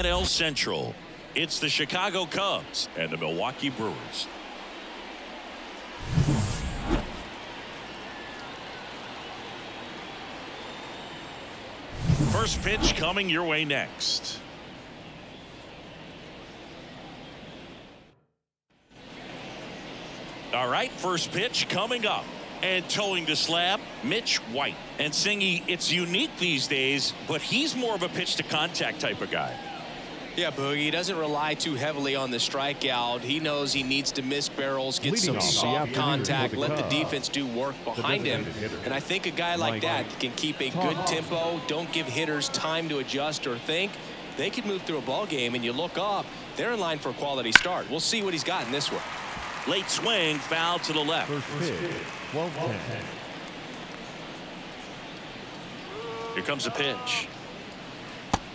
NL Central, it's the Chicago Cubs and the Milwaukee Brewers. First pitch coming your way next. All right, first pitch coming up. And towing the slab, Mitch White. And Singy, it's unique these days, but he's more of a pitch-to-contact type of guy. Yeah, Boogie, he doesn't rely too heavily on the strikeout. He knows he needs to miss barrels, get some soft contact, let the defense do work behind him. And I think a guy like that can keep a good tempo, don't give hitters time to adjust or think. They could move through a ball game, and you look up, they're in line for a quality start. We'll see what he's got in this one. Late swing, foul to the left. First pitch, 12-10. Here comes a pitch.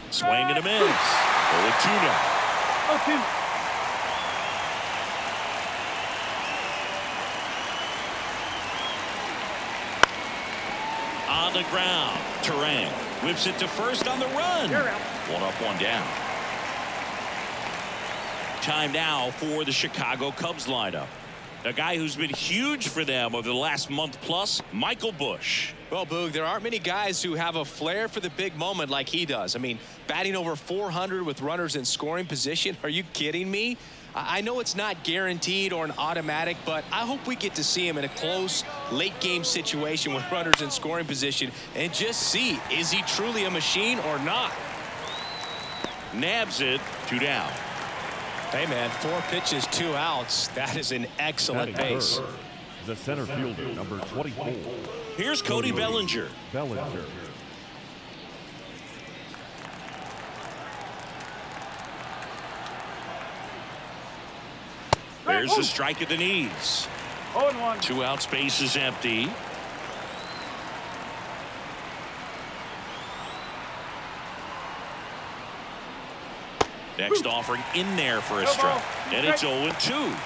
Swing and a miss. 0-2 now. On the ground, Terang whips it to first on the run. One up, one down. Time now for the Chicago Cubs lineup. A guy who's been huge for them over the last month plus, Michael Busch. Well, Boog, there aren't many guys who have a flair for the big moment like he does. I mean, batting over 400 with runners in scoring position. Are you kidding me? I know it's not guaranteed or an automatic, but I hope we get to see him in a close, late-game situation with runners in scoring position and just see, is he truly a machine or not? Nabs it, 2 down. Hey, man, 4 pitches, 2 outs. That is an excellent base. The center fielder, number 24. Here's Cody Bellinger. There's a strike at the knees. 0-1. 2 outs, base is empty. Next offering in there for a strike. And it's 0-2.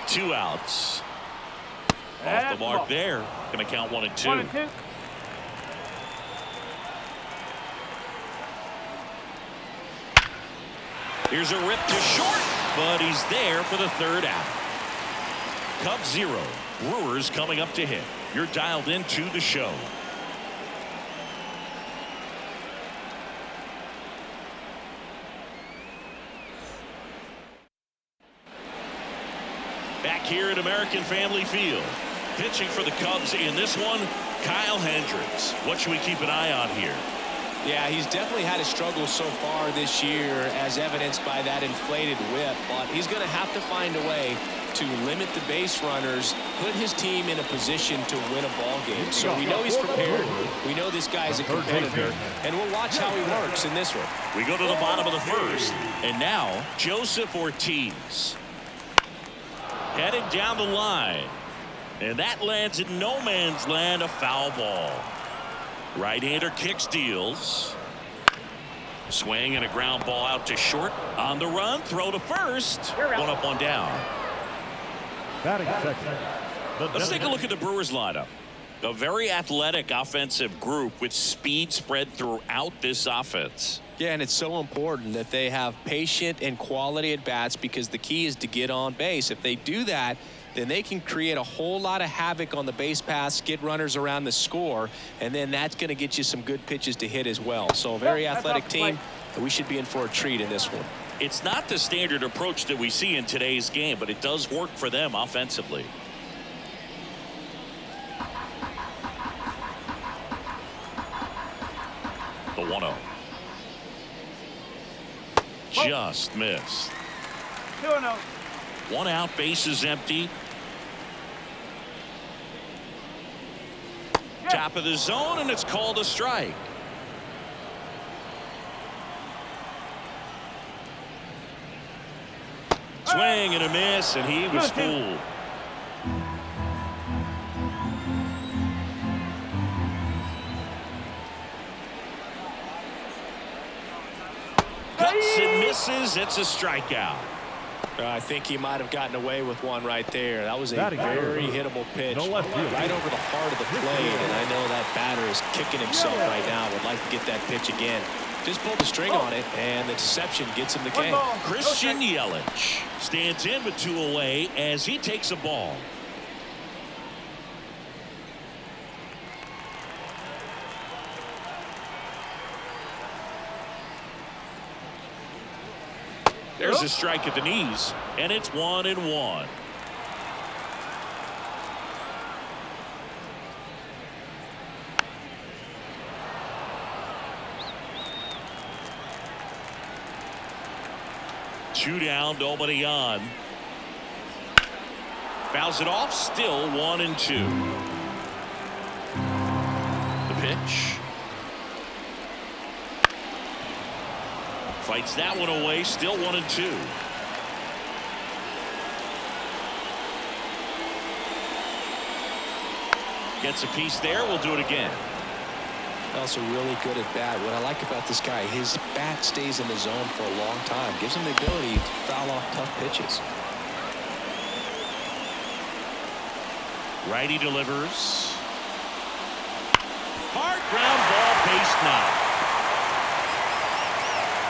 Two outs. Off the mark there. Going to count 1 and 2. 1 and 2. Here's a rip to short, but he's there for the 3rd out. Cubs 0, Brewers coming up to hit. You're dialed into the show. Back here at American Family Field. Pitching for the Cubs in this one, Kyle Hendricks. What should we keep an eye on here? Yeah, he's definitely had a struggle so far this year, as evidenced by that inflated whip. But he's going to have to find a way to limit the base runners, put his team in a position to win a ball game. So we know he's prepared. We know this guy's a competitor, and we'll watch how he works in this one. We go to the bottom of the 1st, and now Joseph Ortiz. Headed down the line, and that lands in no man's land, a foul ball. Right-hander kicks, deals. Swing and a ground ball out to short. On the run, throw to first. 1 up, 1 down. Batting second. Let's take a look at the Brewers lineup. A very athletic offensive group with speed spread throughout this offense. Yeah, and it's so important that they have patient and quality at bats, because the key is to get on base. If they do that, then they can create a whole lot of havoc on the base paths, get runners around the score, and then that's going to get you some good pitches to hit as well. So a very athletic team, and we should be in for a treat in this one. It's not the standard approach that we see in today's game, but it does work for them offensively. The 1-0. Just missed. 2-0. 1 out, base is empty. Top of the zone, and it's called a strike. Swing and a miss, and he was fooled. Cuts and misses. It's a strikeout. I think he might have gotten away with one right there. That was a very hittable pitch right over the heart of the plate, and I know that batter is kicking himself right now. Would like to get that pitch again. Just pulled the string on it, and the deception gets him the game. Christian Yelich stands in with 2 away as he takes a ball. There's a strike at the knees, and it's 1-1. Two down, nobody on. Fouls it off, still 1-2. The pitch. Fights that one away, still 1-2. Gets a piece there, we'll do it again. Also really good at bat. What I like about this guy, his bat stays in the zone for a long time. Gives him the ability to foul off tough pitches. Righty delivers. Hard ground ball, base knock.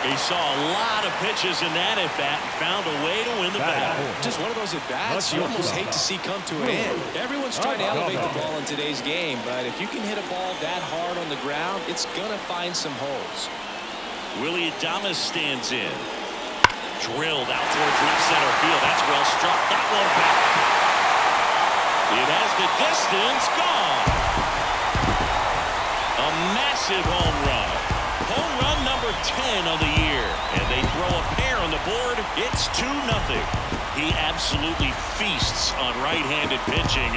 He saw a lot of pitches in that at-bat and found a way to win the battle. Just one of those at-bats you almost hate to see come to an end. Everyone's trying to elevate the ball in today's game, but if you can hit a ball that hard on the ground, it's going to find some holes. Willie Adames stands in. Drilled out towards left center field. That's well struck. That one back. It has the distance gone. A massive home run. Home run number 10 of the year. And they throw a pair on the board. It's 2-0. He absolutely feasts on right-handed pitching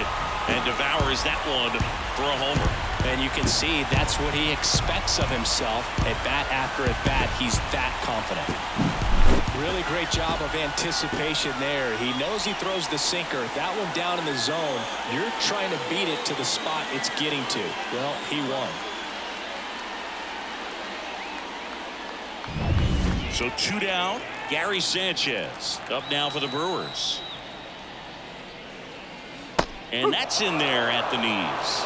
and devours that one for a homer. And you can see that's what he expects of himself. At bat after at bat, he's that confident. Really great job of anticipation there. He knows he throws the sinker. That one down in the zone. You're trying to beat it to the spot it's getting to. Well, he won. So 2 down. Gary Sanchez up now for the Brewers. And that's in there at the knees.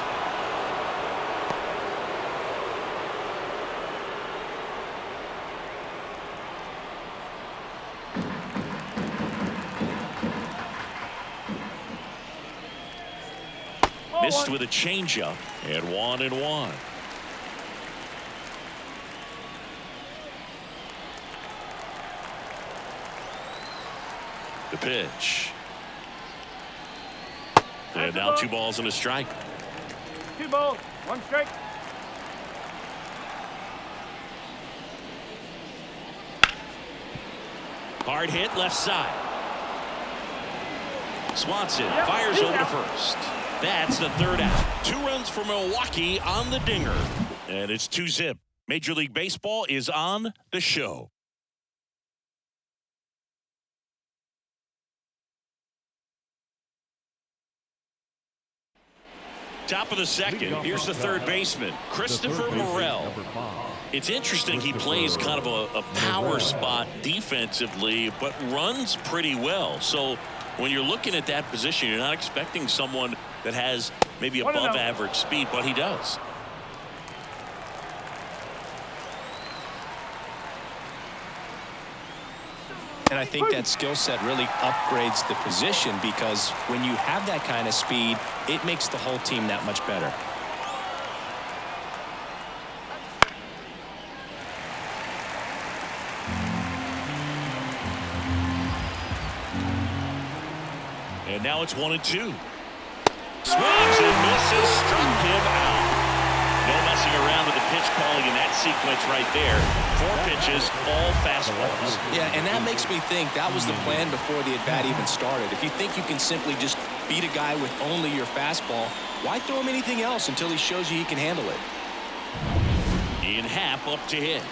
Missed with a changeup at 1-1. The pitch. And now 2 balls and a strike. 2 balls, 1 strike. Hard hit left side. Swanson fires over to first. That's the 3rd out. 2 runs for Milwaukee on the dinger. And it's 2-zip. Major League Baseball is on the show. Top of the 2nd. Here's the 3rd baseman, Christopher Morel. It's interesting, he plays kind of a power spot defensively, but runs pretty well. So when you're looking at that position, you're not expecting someone that has maybe above average speed, but he does. And I think that skill set really upgrades the position, because when you have that kind of speed, it makes the whole team that much better. And now it's 1-2. Swings and misses, struck him out. No messing around with the pitch calling in that sequence right there. 4 pitches, all fastballs. Yeah, and that makes me think that was the plan before the at-bat even started. If you think you can simply just beat a guy with only your fastball, why throw him anything else until he shows you he can handle it? Ian Happ up to hit.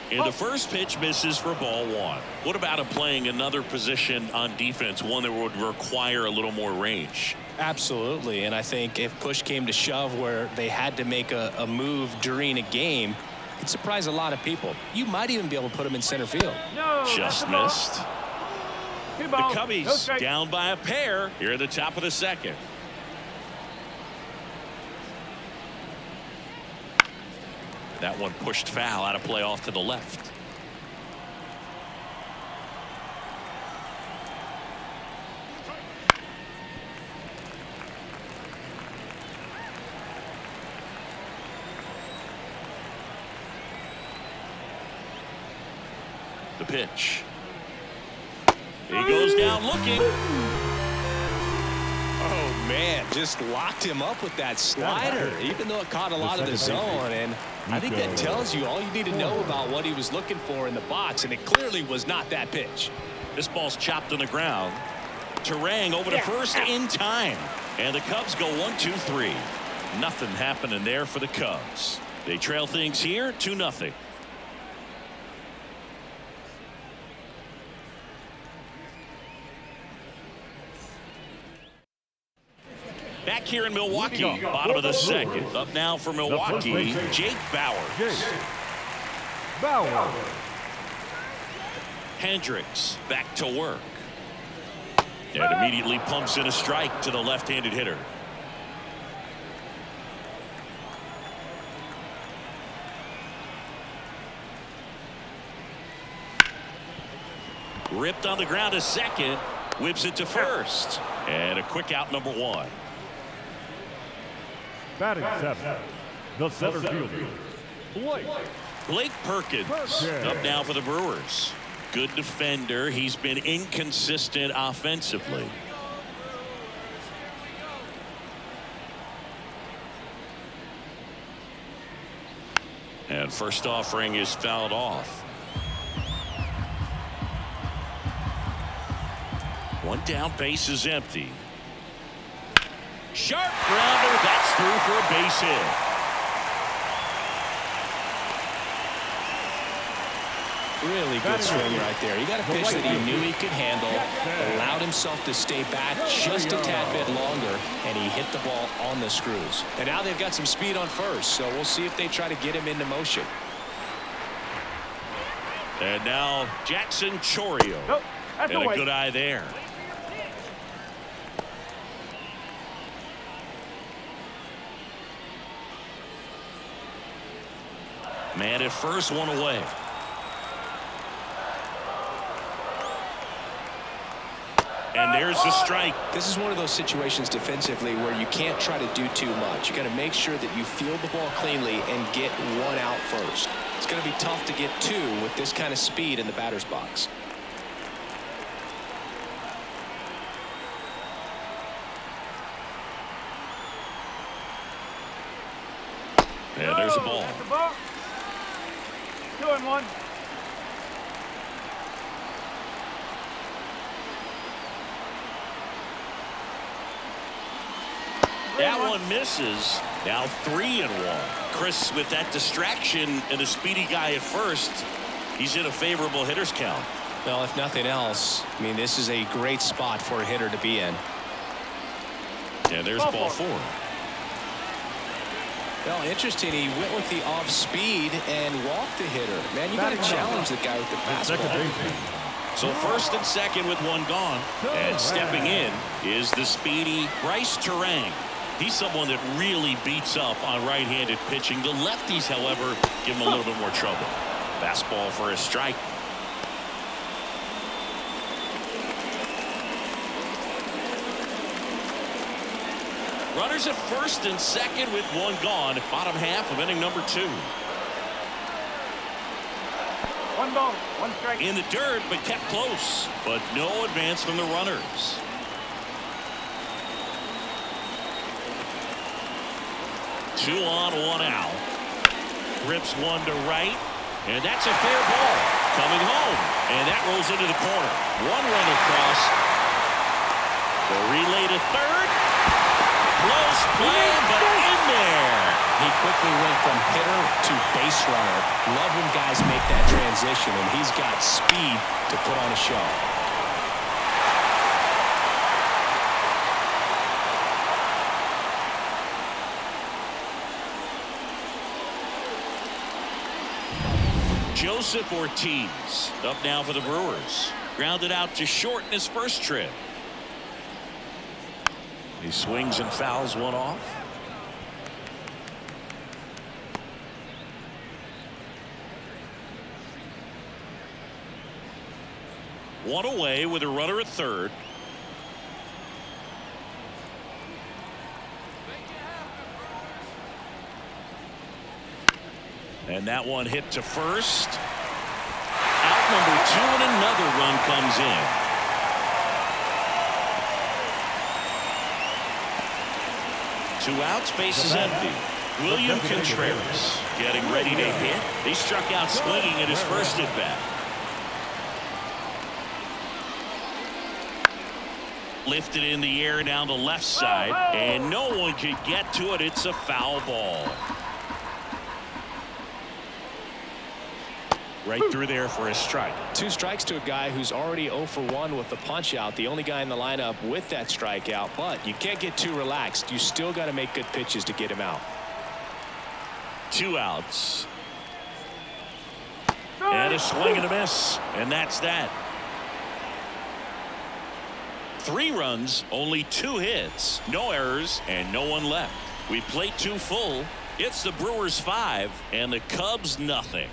And the first pitch misses for ball 1. What about him playing another position on defense, one that would require a little more range? Absolutely, and I think if push came to shove where they had to make a move during a game, could surprise a lot of people. You might even be able to put him in center field. No, Just missed. Two The balls. Cubbies No strike. down by a pair here at the top of the second. That one pushed foul out of play off to the left. The pitch. He goes down looking. Oh, man, just locked him up with that slider, even though it caught a lot of the zone. And I think that tells you all you need to know about what he was looking for in the box, and it clearly was not that pitch. This ball's chopped on the ground. Terang over to first in time. And the Cubs go 1-2-3. Nothing happening there for the Cubs. They trail things here 2-0. Back here in Milwaukee, bottom of the second. Up now for Milwaukee, Jake Bauers. Bauer. Hendricks back to work. And immediately pumps in a strike to the left-handed hitter. Ripped on the ground to second. Whips it to first. And a quick out, number one. Batting seventh, the center fielder, Blake Perkins up now for the Brewers. Good defender. He's been inconsistent offensively. And first offering is fouled off. One down, base is empty. Sharp grounder, that's through for a base hit. Really good swing right there. He got a pitch that he knew he could handle, allowed himself to stay back just a tad bit longer, and he hit the ball on the screws. And now they've got some speed on first, so we'll see if they try to get him into motion. And now Jackson Chourio. Nope, that's And a away. good eye there. Man at first, one away. And there's the strike. This is one of those situations defensively where you can't try to do too much. You got to make sure that you field the ball cleanly and get one out first. It's going to be tough to get two with this kind of speed in the batter's box. And there's the ball. That's the ball. 2-1. That one misses. Now 3-1. Chris, with that distraction and a speedy guy at first, he's in a favorable hitter's count. Well, if nothing else, I mean, this is a great spot for a hitter to be in. And there's ball four. Well, interesting. He went with the off speed and walked the hitter. Man, you got to challenge the guy with the fastball. So first and second with one gone. And stepping in is the speedy Bryce Terang. He's someone that really beats up on right-handed pitching. The lefties, however, give him a little bit more trouble. Fastball for a strike. Runners at first and second with one gone. Bottom half of inning number 2. 1 ball, 1 strike. In the dirt, but kept close. But no advance from the runners. Two on, one out. Rips one to right. And that's a fair ball. Coming home. And that rolls into the corner. One run across. The relay to third. Close play, but in there. He quickly went from hitter to base runner. Love when guys make that transition, and he's got speed to put on a show. Joseph Ortiz up now for the Brewers. Grounded out to short in his first trip. He swings and fouls one off. One away with a runner at third. And that one hit to first. Out number 2, and another run comes in. Two outs, base is empty. William Contreras getting ready to hit. He struck out swinging at his first at bat. Lifted in the air down the left side, and no one could get to it. It's a foul ball. Right through there for a strike. 2 strikes to a guy who's already 0 for 1 with the punch out. The only guy in the lineup with that strikeout, but you can't get too relaxed. You still got to make good pitches to get him out. 2 outs. And a swing and a miss, and that's that. 3 runs, only 2 hits, no errors, and no one left. We played 2 full. It's the Brewers 5 and the Cubs nothing.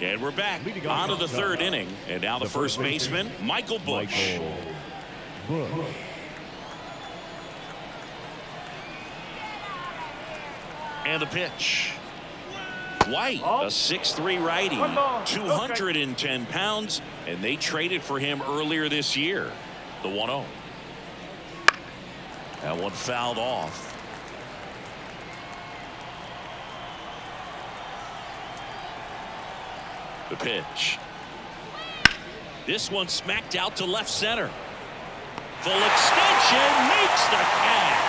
And we're back on to the 3rd inning, and now the first baseman, Michael Busch. And the pitch. White, a 6'3" righty, 210 pounds, and they traded for him earlier this year. The 1-0. That one fouled off. The pitch. This one smacked out to left center. Full extension, makes the catch.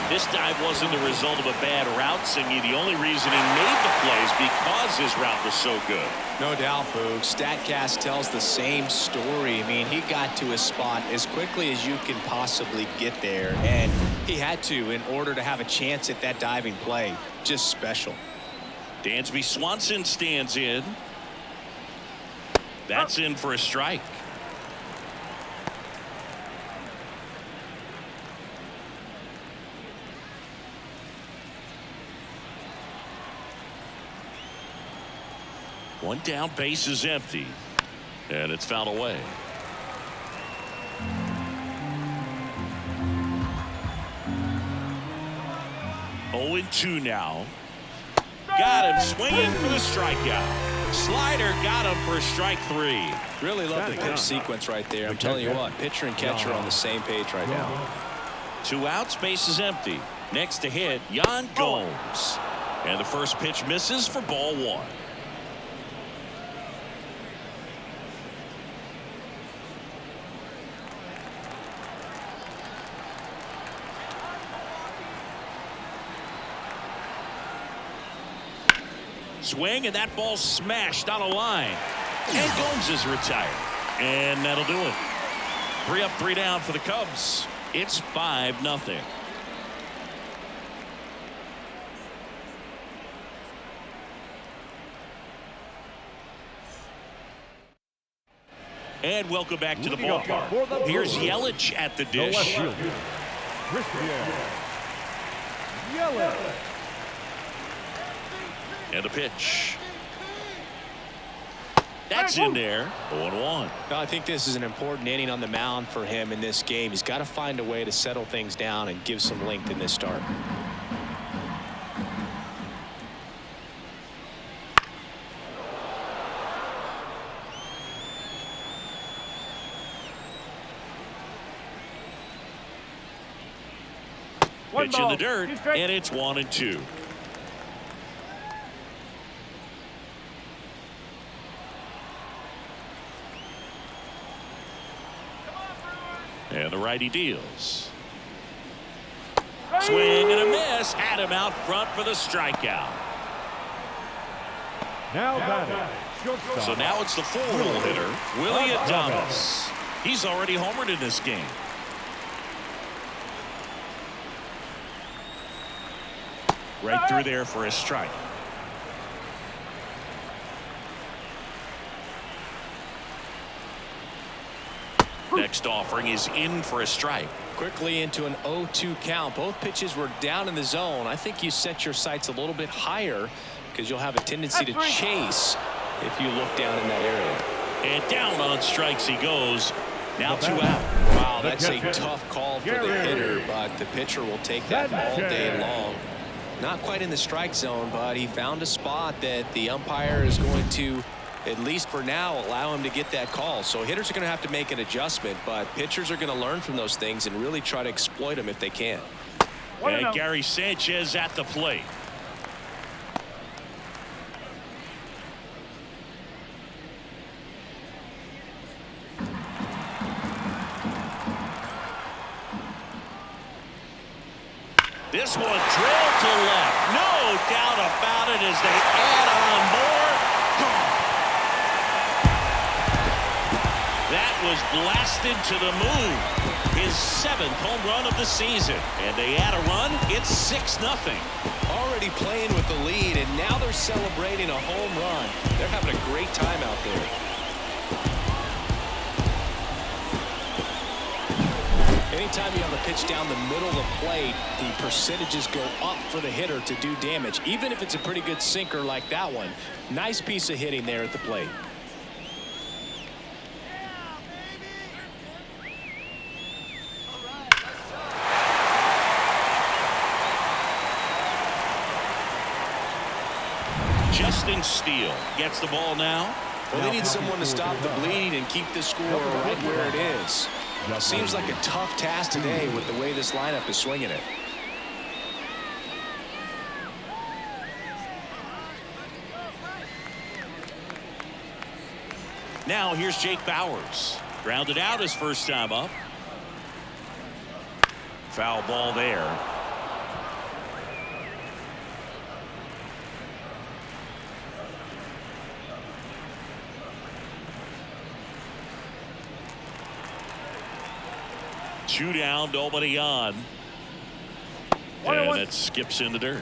This dive wasn't the result of a bad route, Singy. The only reason he made the play is because his route was so good. No doubt, Boog. StatCast tells the same story. I mean, he got to his spot as quickly as you can possibly get there, and he had to in order to have a chance at that diving play. Just special. Dansby Swanson stands in. That's in for a strike. One down, base is empty, and it's fouled away. Oh, 2 now. Got him swinging for the strikeout. Slider got him for strike 3. Really love the pitch sequence right there. I'm telling you what, pitcher and catcher are on the same page right now. 2 outs, base is empty. Next to hit, Yan Gomes. And the first pitch misses for ball 1. Swing, and that ball smashed on a line. And Gomes is retired. And that'll do it. 3 up, 3 down for the Cubs. It's 5-0. And welcome back to the ballpark. Here's Yelich at the dish. And the pitch. That's in there. 0-1. I think this is an important inning on the mound for him in this game. He's got to find a way to settle things down and give some length in this start. Pitch in the dirt, and it's 1-2. And the righty deals. Swing and a miss. Had him out front for the strikeout. Now batting. So now it's the 4-hole hitter, Willie Adames. He's already homered in this game. Right through there for a strike. Next offering is in for a strike. Quickly into an 0-2 count. Both pitches were down in the zone. I think you set your sights a little bit higher because you'll have a tendency to chase if you look down in that area. And down on strikes he goes. Now 2 out. Wow, that's a tough call for the hitter, but the pitcher will take that all day long. Not quite in the strike zone, but he found a spot that the umpire is going to, at least for now, allow him to get that call. So hitters are going to have to make an adjustment, but pitchers are going to learn from those things and really try to exploit them if they can. And Gary Sanchez at the plate. This one drilled to left. No doubt about it as they add on more. That was blasted to the moon. His 7th home run of the season. And they add a run. It's 6-0. Already playing with the lead, and now they're celebrating a home run. They're having a great time out there. Anytime you have a pitch down the middle of the plate, the percentages go up for the hitter to do damage, even if it's a pretty good sinker like that one. Nice piece of hitting there at the plate. Justin Steele gets the ball now. Well, they need someone to stop the bleed and keep the score right where it is. Seems like a tough task today with the way this lineup is swinging it. Now here's Jake Bauers. Grounded out his first time up. Foul ball there. Two down, nobody on. And it skips in the dirt.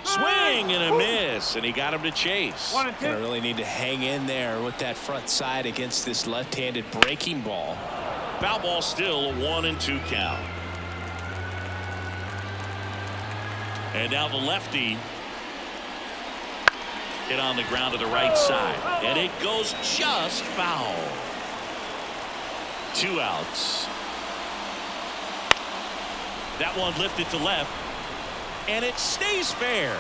Swing and a miss, and he got him to chase. Gonna really need to hang in there with that front side against this left-handed breaking ball. Foul ball still a 1-2 count. And now the lefty hit on the ground to the right side, and it goes just foul. 2 outs. That one lifted to left, and it stays fair.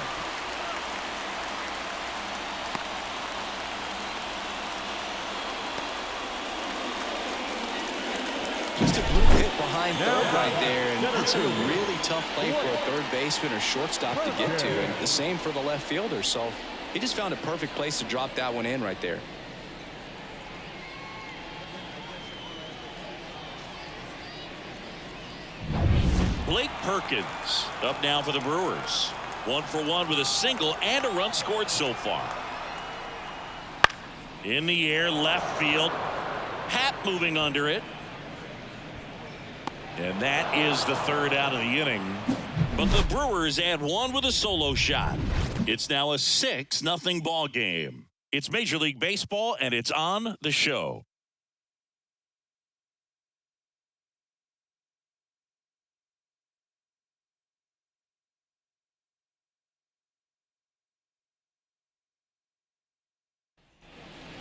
Just a blue hit behind third right there, and that's a really tough play for a third baseman or shortstop to get to, and the same for the left fielder. So he just found a perfect place to drop that one in right there. Blake Perkins up now for the Brewers. 1 for 1 with a single and a run scored so far. In the air, left field. Happ moving under it. And that is the 3rd out of the inning. But the Brewers add 1 with a solo shot. It's now a 6-0 ball game. It's Major League Baseball, and it's on the show.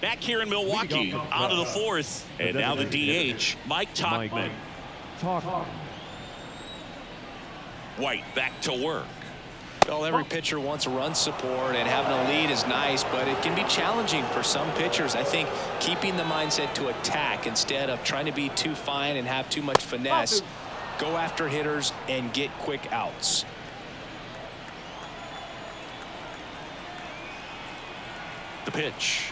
Back here in Milwaukee, out of the 4th, and now the DH, Mike Tauchman. White back to work. Well, every pitcher wants run support, and having a lead is nice, but it can be challenging for some pitchers. I think keeping the mindset to attack instead of trying to be too fine and have too much finesse, go after hitters and get quick outs. The pitch.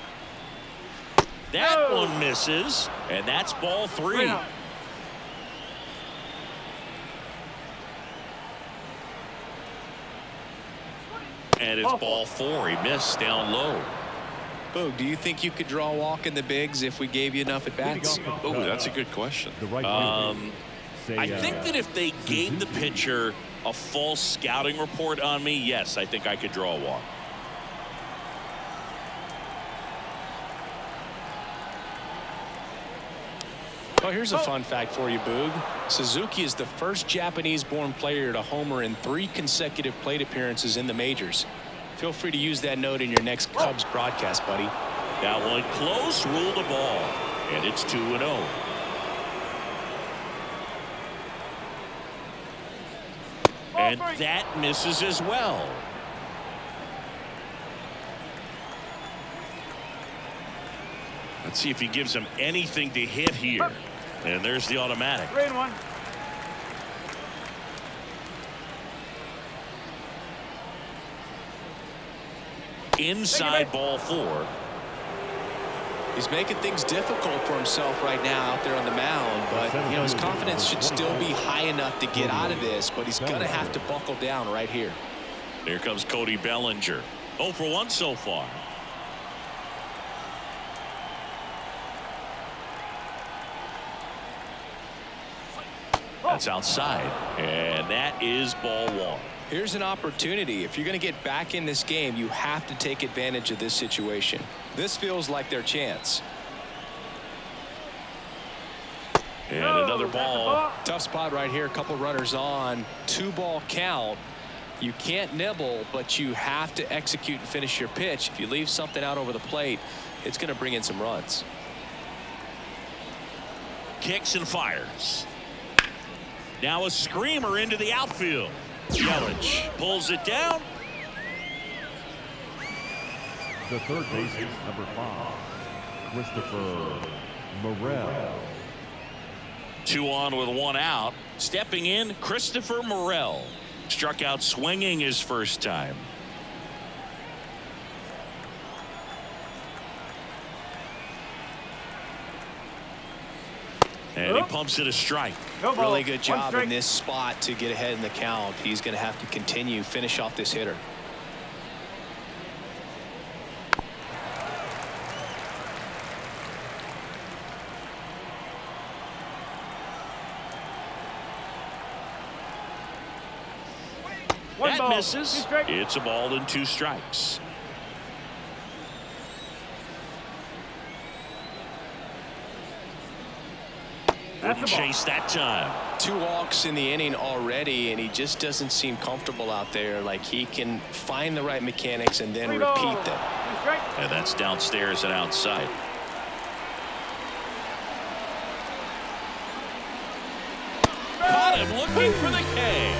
That one misses, and that's ball 3. And it's ball 4. He missed down low. Boog, do you think you could draw a walk in the bigs if we gave you enough at-bats? Oh, that's a good question. I think that if they gave the pitcher a false scouting report on me, yes, I think I could draw a walk. Well, here's a fun fact for you, Boog. Suzuki is the first Japanese-born player to homer in 3 consecutive plate appearances in the majors. Feel free to use that note in your next Cubs broadcast, buddy. That one close, ruled a ball, and it's 2-0. And that misses as well. Let's see if he gives him anything to hit here. And there's the automatic. 3-1. Inside ball 4. He's making things difficult for himself right now out there on the mound, but you know his confidence should still be high enough to get out of this, but he's going to have to buckle down right here. Here comes Cody Bellinger. 0 for 1 so far. That's outside, and that is ball 1. Here's an opportunity. If you're going to get back in this game, you have to take advantage of this situation. This feels like their chance. And another ball. Tough spot right here. A couple runners on. 2-ball count. You can't nibble, but you have to execute and finish your pitch. If you leave something out over the plate, it's going to bring in some runs. Kicks and fires. Now a screamer into the outfield. Yelich pulls it down. The third baseman, number 5, Christopher Morel. 2 on with 1 out. Stepping in, Christopher Morel. Struck out swinging his first time. And he pumps it a strike. Really good job in this spot to get ahead in the count. He's going to have to continue, finish off this hitter. That misses. It's a ball and 2 strikes. Wouldn't chase that time. 2 walks in the inning already, and he just doesn't seem comfortable out there. Like he can find the right mechanics and then repeat them. And that's downstairs and outside. Caught him looking for the K.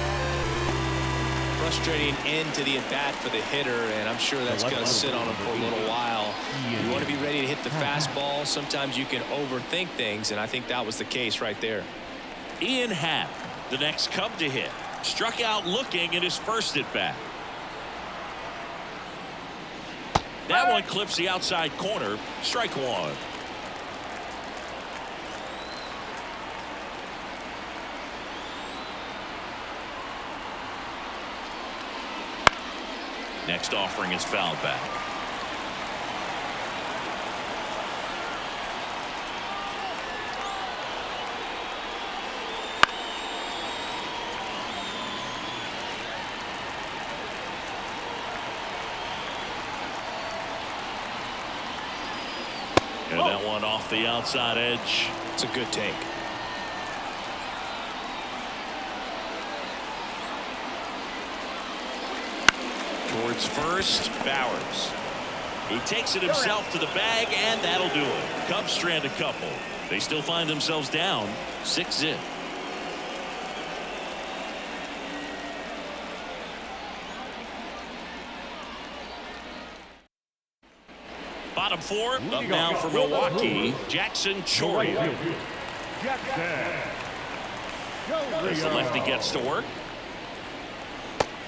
Frustrating end to the at-bat for the hitter, and I'm sure that's going to sit on him for a little while. You want to be ready to hit the fastball. Sometimes you can overthink things, and I think that was the case right there. Ian Happ, the next Cub to hit. Struck out looking in his first at-bat. That one clips the outside corner. Strike 1. Next offering is fouled back. And that one off the outside edge. It's a good take. Towards first, Bowers. He takes it himself to the bag, and that'll do it. Cubs strand a couple. They still find themselves down 6-0. Bottom 4, up now for Milwaukee, Jackson Chourio. As the lefty gets to work.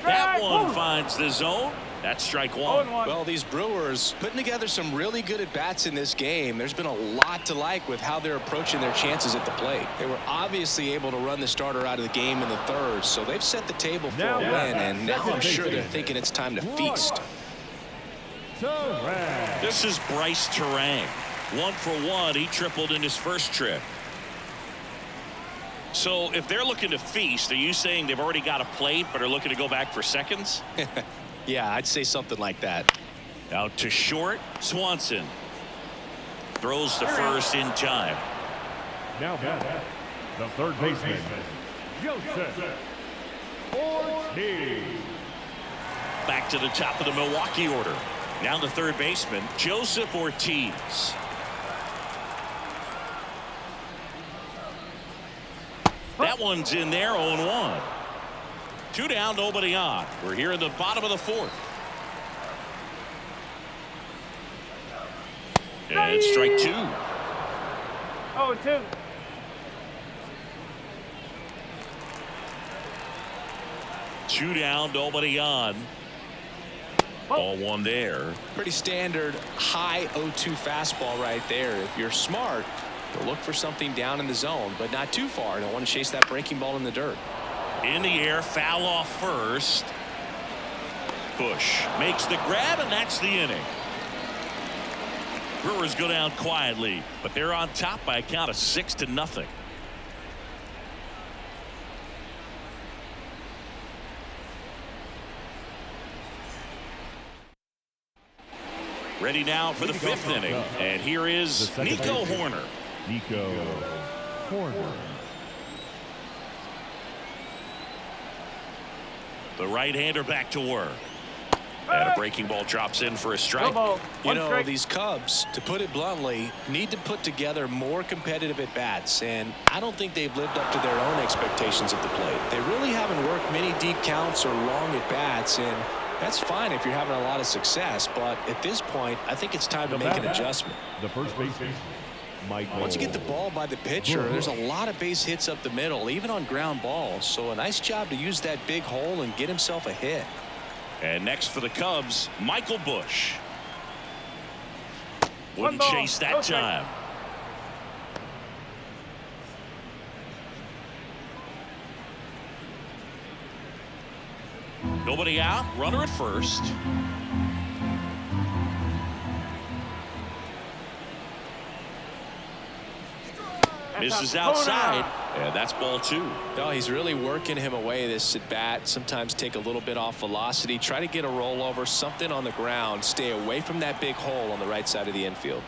That one finds the zone. That's strike 1. Well, these Brewers putting together some really good at-bats in this game. There's been a lot to like with how they're approaching their chances at the plate. They were obviously able to run the starter out of the game in the 3rd, so they've set the table for a win, and now I'm sure they're thinking it's time to feast. Terang. This is Bryce Terang. 1 for 1. He tripled in his first trip. So if they're looking to feast, are you saying they've already got a plate but are looking to go back for seconds? Yeah, I'd say something like that. Out to short. Swanson throws the first in time. Now batting, the third baseman, Joseph Ortiz. Back to the top of the Milwaukee order. Now the third baseman, Joseph Ortiz. That one's in there, 0-1. 2 down, nobody on. We're here in the bottom of the fourth. And strike 2. 0-2. Two down, nobody on. Ball 1 there. Pretty standard high 0-2 fastball right there. If you're smart, you'll look for something down in the zone, but not too far. Don't want to chase that breaking ball in the dirt. In the air, foul off first. Bush makes the grab, and that's the inning. Brewers go down quietly, but they're on top by a count of 6-0. Ready now for the 5th inning, and here is Nico Horner. Nico Horner. The right-hander back to work. And a breaking ball drops in for a strike. You know, these Cubs, to put it bluntly, need to put together more competitive at-bats, and I don't think they've lived up to their own expectations at the plate. They really haven't worked many deep counts or long at-bats, and that's fine if you're having a lot of success, but at this point, I think it's time to make an adjustment. The first baseman, Michael. Once you get the ball by the pitcher, there's a lot of base hits up the middle, even on ground balls, so a nice job to use that big hole and get himself a hit. And next for the Cubs, Michael Bush. Wouldn't chase that time. Nobody out, runner at first. Misses outside, and that's ball 2. No, he's really working him away this at bat. Sometimes take a little bit off velocity, try to get a rollover, something on the ground, stay away from that big hole on the right side of the infield.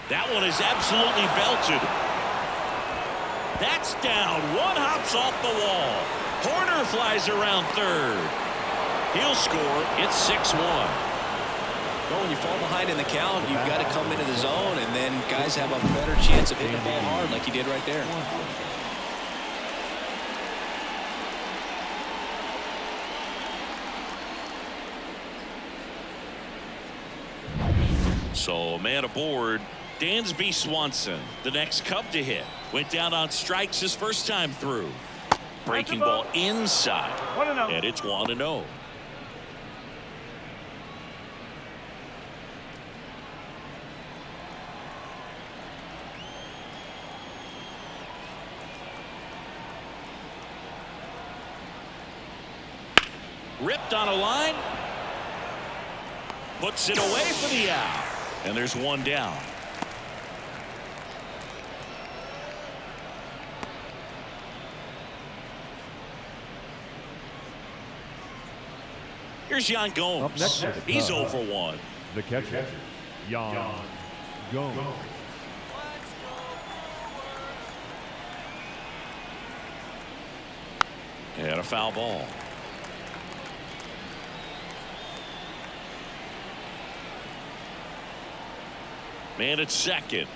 That one is absolutely belted. That's down. One hops off the wall. Horner flies around third. He'll score. It's 6-1. Well, when you fall behind in the count, you've got to come into the zone, and then guys have a better chance of hitting the ball hard like he did right there. So, man aboard, Dansby Swanson, the next Cub to hit. Went down on strikes his first time through. Breaking ball inside, and it's 1-0. Ripped on a line. Puts it away for the out. And there's one down. Here's Yan Gomes. He's 0 for 1. The catcher, Yan Gomes. And a foul ball. Man at second.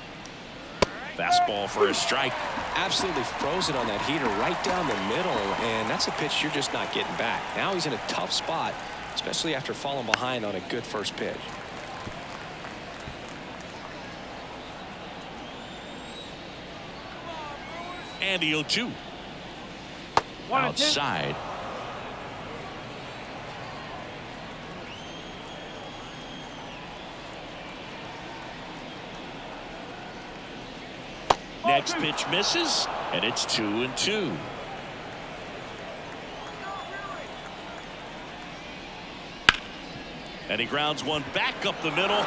Fastball for a strike. Absolutely frozen on that heater right down the middle, and that's a pitch you're just not getting back. Now he's in a tough spot, especially after falling behind on a good first pitch. And the 0-2. Outside. Next pitch misses, and it's 2-2. And he grounds one back up the middle.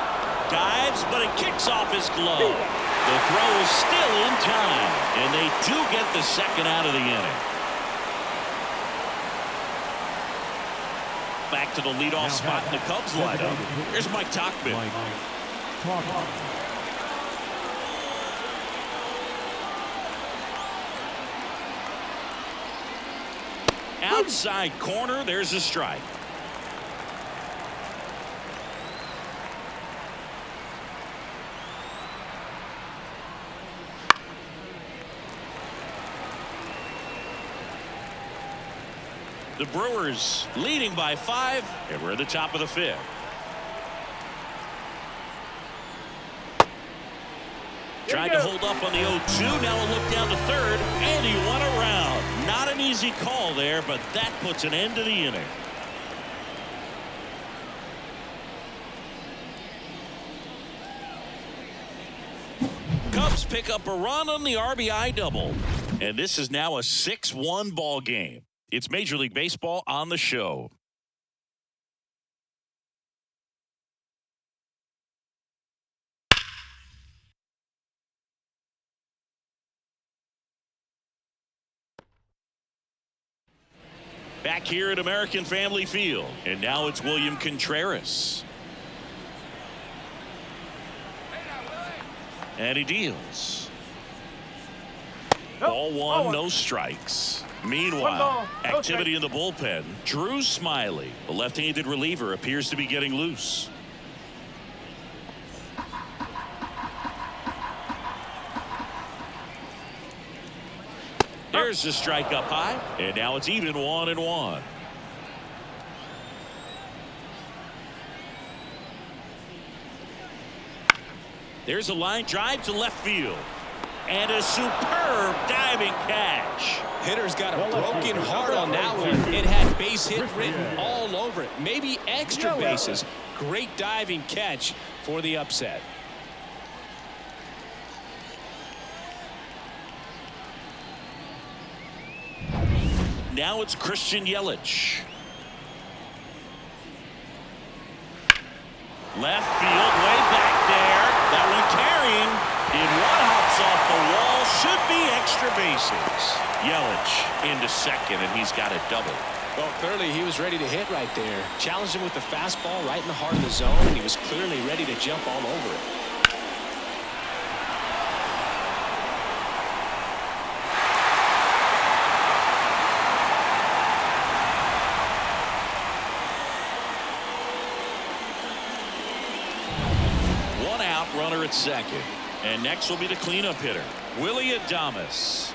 Dives, but it kicks off his glove. The throw is still in time, and they do get the second out of the inning. Back to the leadoff spot in the Cubs lineup. Here's Mike Tauchman. Outside corner, there's a strike. The Brewers leading by 5, and we're at the top of the 5th. Tried to hold up on the 0-2. Now a look down to third, and he won around. Not an easy call there, but that puts an end to the inning. Cubs pick up a run on the RBI double, and this is now a 6-1 ball game. It's Major League Baseball on the show. Back here at American Family Field, and now it's William Contreras. And he deals. Ball one, no strikes. Meanwhile, activity in the bullpen. Drew Smiley, the left-handed reliever, appears to be getting loose. There's the strike up high, and now it's even 1-1. There's a line drive to left field. And a superb diving catch. Hitter's got a broken heart on that one. It had base hit written all over it. Maybe extra bases. Great diving catch for the upset. Now it's Christian Yelich. Left field, way back there. That one carrying. In one hops off the wall. Should be extra bases. Yelich into second, and he's got a double. Well, clearly he was ready to hit right there. Challenged him with the fastball right in the heart of the zone, and he was clearly ready to jump all over it. One out, runner at second. And next will be the cleanup hitter, Willie Adames.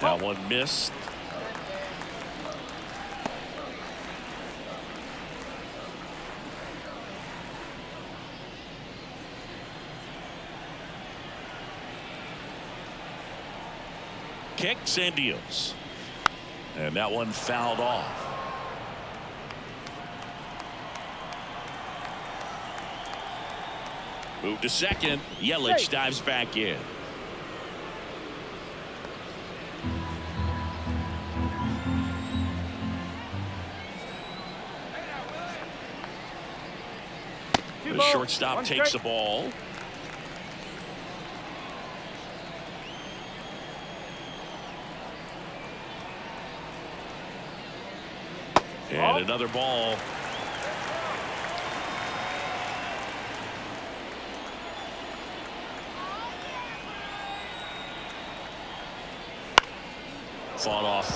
That one missed. Kicks and deals. And that one fouled off. Move to second. Yelich dives back in. The shortstop takes the ball. And another ball. Fought off